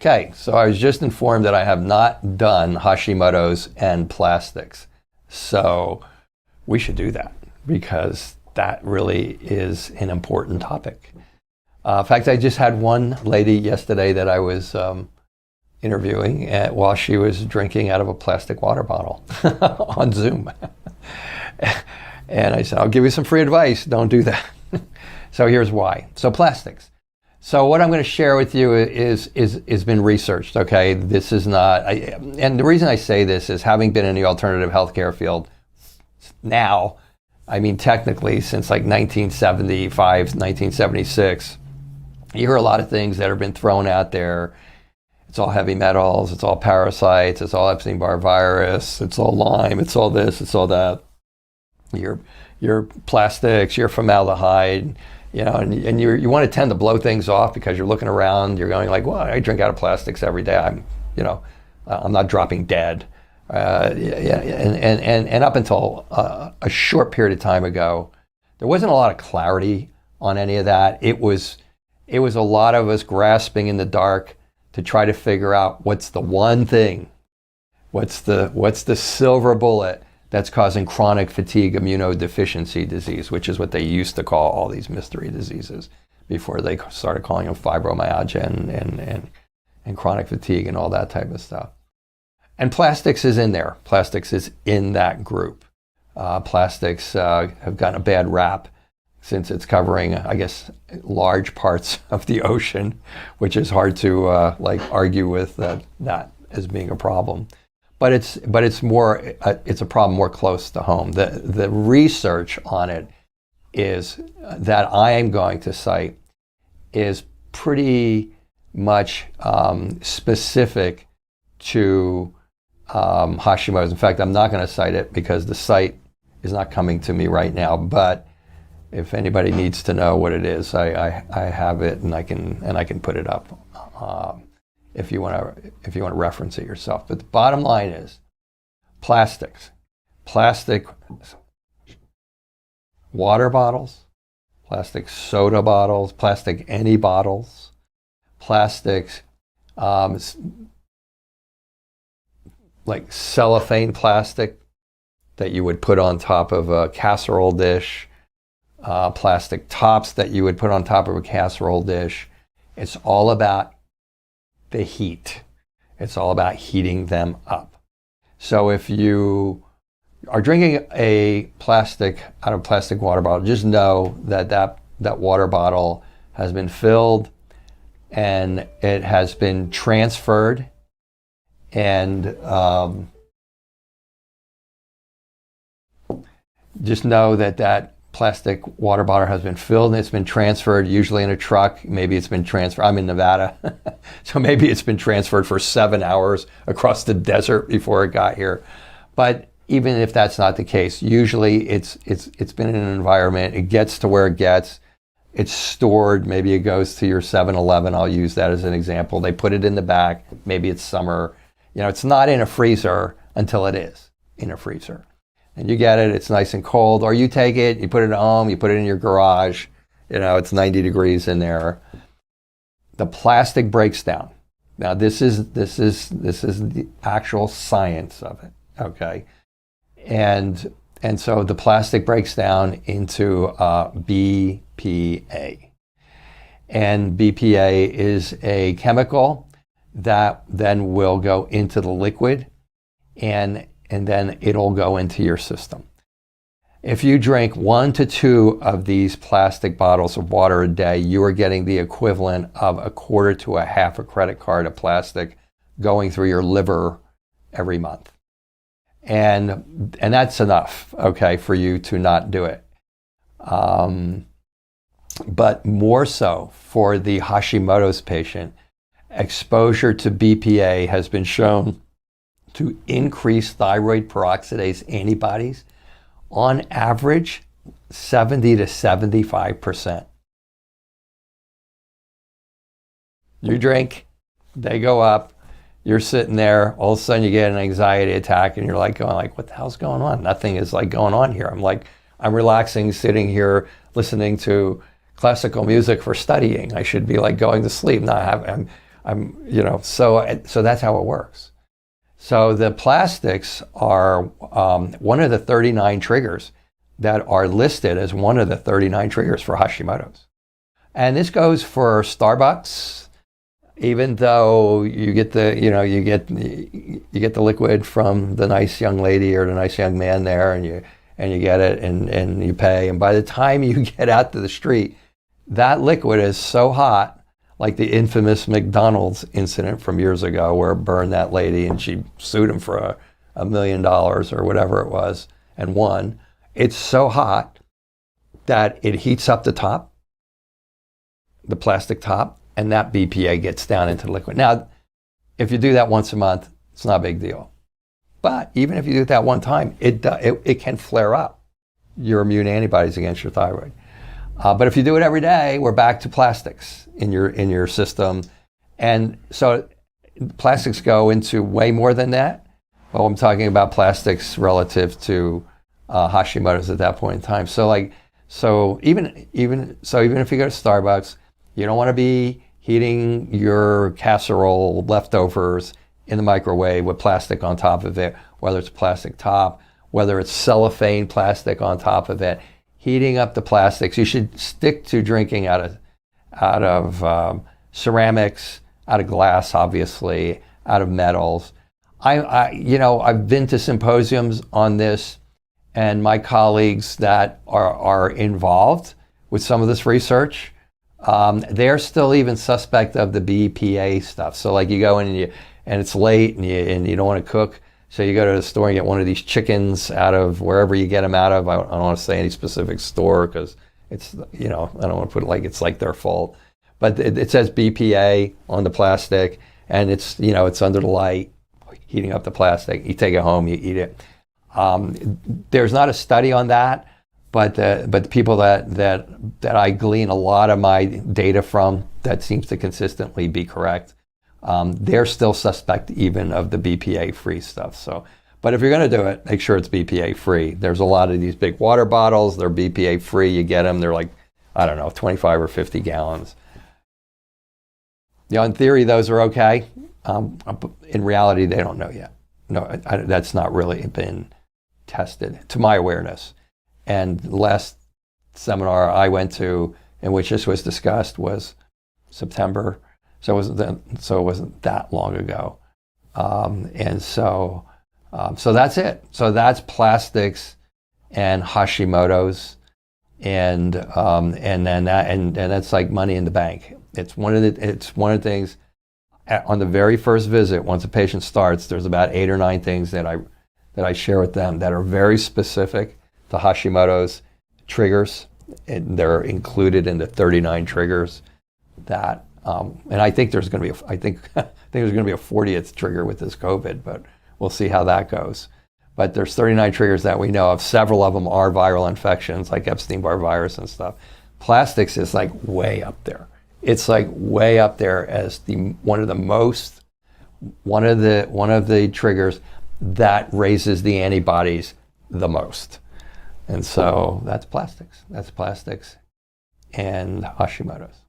Okay, so I was just informed that I have not done Hashimoto's and plastics. So we should do that because that really is an important topic. In fact, I just had one lady yesterday that I was interviewing while she was drinking out of a plastic water bottle on Zoom. And I said, I'll give you some free advice. Don't do that. So here's why. So plastics. So what I'm going to share with you is been researched, okay? This is not, and the reason I say this is having been in the alternative healthcare field now, I mean technically since like 1975, 1976, you hear a lot of things that have been thrown out there. It's all heavy metals, it's all parasites, it's all Epstein-Barr virus, it's all Lyme, it's all this, it's all that. Your plastics, your formaldehyde, you know, and you want to tend to blow things off because you're looking around, you're going like, well, I drink out of plastics every day. I'm not dropping dead. And up until a short period of time ago, there wasn't a lot of clarity on any of that. It was a lot of us grasping in the dark to try to figure out what's the one thing, what's the silver bullet that's causing chronic fatigue immunodeficiency disease, which is what they used to call all these mystery diseases before they started calling them fibromyalgia and chronic fatigue and all that type of stuff. And plastics is in there. Plastics is in that group. Plastics have gotten a bad rap since it's covering, I guess, large parts of the ocean, which is hard to argue with that as being a problem. But it's a problem more close to home. The research on it is that I am going to cite is pretty much specific to Hashimoto's. In fact, I'm not going to cite it because the site is not coming to me right now. But if anybody needs to know what it is, I have it and I can put it up if you want to reference it yourself. But the bottom line is plastics, plastic water bottles, plastic soda bottles, plastic any bottles, plastics like cellophane plastic that you would put on top of a casserole dish, plastic tops that you would put on top of a casserole dish. It's all about the heat. It's all about heating them up. So if you are drinking a plastic water bottle, just know that water bottle has been filled and it has been transferred, and just know that plastic water bottle has been filled and it's been transferred, usually in a truck. Maybe it's been transferred. I'm in Nevada, so maybe it's been transferred for 7 hours across the desert before it got here. But even if that's not the case, usually it's been in an environment. It gets to where it gets. It's stored. Maybe it goes to your 7-Eleven. I'll use that as an example. They put it in the back. Maybe it's summer. You know, it's not in a freezer until it is in a freezer. And you get it, it's nice and cold, or you take it, you put it at home, you put it in your garage, you know, it's 90 degrees in there. The plastic breaks down. Now this is the actual science of it, okay? And so the plastic breaks down into BPA. And BPA is a chemical that then will go into the liquid and then it'll go into your system. If you drink 1 to 2 of these plastic bottles of water a day, you are getting the equivalent of a quarter to a half a credit card of plastic going through your liver every month. And that's enough, okay, for you to not do it. But more so for the Hashimoto's patient, exposure to BPA has been shown to increase thyroid peroxidase antibodies on average 70 to 75%. You drink, they go up, you're sitting there, all of a sudden you get an anxiety attack and you're like going like, what the hell's going on? Nothing is like going on here. I'm relaxing, sitting here, listening to classical music for studying. I should be like going to sleep. No, So that's how it works. So the plastics are one of the 39 triggers that are listed as one of the 39 triggers for Hashimoto's. And this goes for Starbucks, even though you get you get the liquid from the nice young lady or the nice young man there, and you get it and you pay. And by the time you get out to the street, that liquid is so hot, like the infamous McDonald's incident from years ago where it burned that lady and she sued him for $1 million or whatever it was and won. It's so hot that it heats up the top, the plastic top, and that BPA gets down into the liquid. Now, if you do that once a month, it's not a big deal. But even if you do it that one time, it can flare up your immune antibodies against your thyroid. But if you do it every day, we're back to plastics in your system. And so plastics go into way more than that. Well, I'm talking about plastics relative to Hashimoto's at that point in time. So even if you go to Starbucks, you don't want to be heating your casserole leftovers in the microwave with plastic on top of it, whether it's plastic top, whether it's cellophane plastic on top of it. Heating up the plastics, you should stick to drinking out of ceramics, out of glass, obviously, out of metals. I've been to symposiums on this, and my colleagues that are involved with some of this research, they're still even suspect of the BPA stuff. So like you go in and it's late and you don't want to cook. So you go to the store and get one of these chickens out of wherever you get them out of. I don't want to say any specific store because it's, I don't want to put it like it's like their fault. But it says BPA on the plastic, and it's, it's under the light, heating up the plastic. You take it home, you eat it. There's not a study on that, but the people that I glean a lot of my data from, that seems to consistently be correct. They're still suspect even of the BPA-free stuff. So, but if you're going to do it, make sure it's BPA-free. There's a lot of these big water bottles. They're BPA-free. You get them. They're like, 25 or 50 gallons. In theory, those are okay. In reality, they don't know yet. No, that's not really been tested, to my awareness. And the last seminar I went to in which this was discussed was September. So it wasn't that long ago. So that's it. So that's plastics and Hashimoto's, and that's like money in the bank. It's one of the things. On the very first visit, once a patient starts, there's about 8 or 9 things that I share with them that are very specific to Hashimoto's triggers, and they're included in the 39 triggers that. And I think there's going to be there's going to be a 40th trigger with this COVID, but we'll see how that goes. But there's 39 triggers that we know of. Several of them are viral infections, like Epstein-Barr virus and stuff. Plastics is like way up there. It's like way up there as one of the triggers that raises the antibodies the most. And so that's plastics. That's plastics and Hashimoto's.